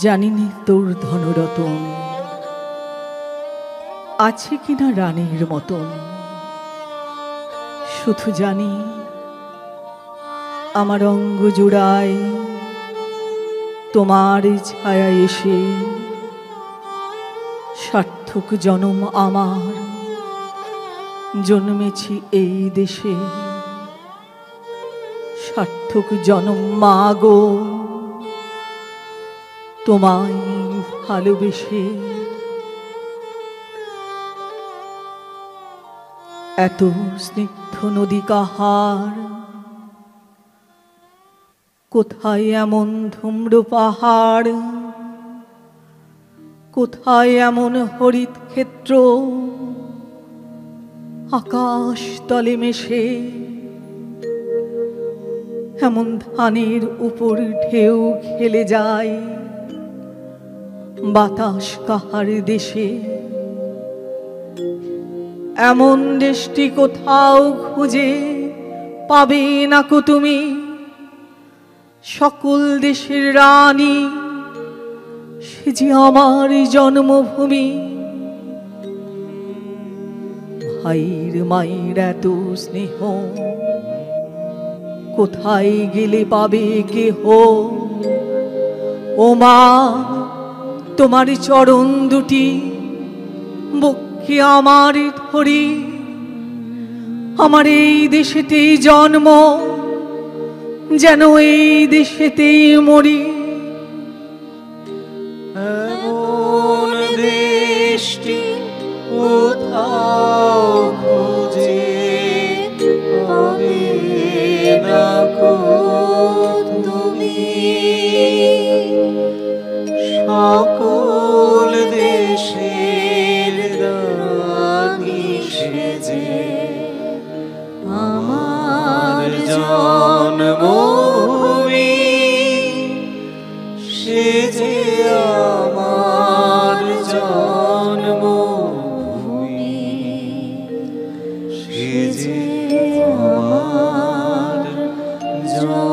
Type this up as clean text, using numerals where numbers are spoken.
জানিনি তোর ধনরতন আছে কিনা রানীর মতন, শুধু জানি আমার অঙ্গ জোড়ায় তোমার ছায়া এসে সার্থক জনম আমার জন্মেছি এই দেশে। সার্থক জনম মা গো তোমায় ভালোবেসে। এত স্নিগ্ধ নদী কাহার, কোথায় এমন ধূম্র পাহাড়, কোথায় এমন হরিত ক্ষেত্র, আকাশ তলে মেশে এমন ধানের উপর ঢেউ খেলে যায়। বাতাস কাহার দেশে, এমন দেশটি কোথাও খুঁজে পাবে না কো তুমি। সকল দেশের রানী সে যে আমার জন্মভূমি। ভাইর মায়ের এত স্নেহ কোথায় গেলে পাবে কেহ। ও মা তোমার চরণ দুটি বক্ষে আমার ধরি, আমার এই দেশেতেই জন্ম যেন এই দেশেতেই মরি। এমন দেশটি কোথাও খুঁজে পাবে না কো তুমি। সকল দেশের রানী সেজে আমার জন্মভূমি। সেজে আমার জন্মভূমি, সেজে আমার জন্মভূমি।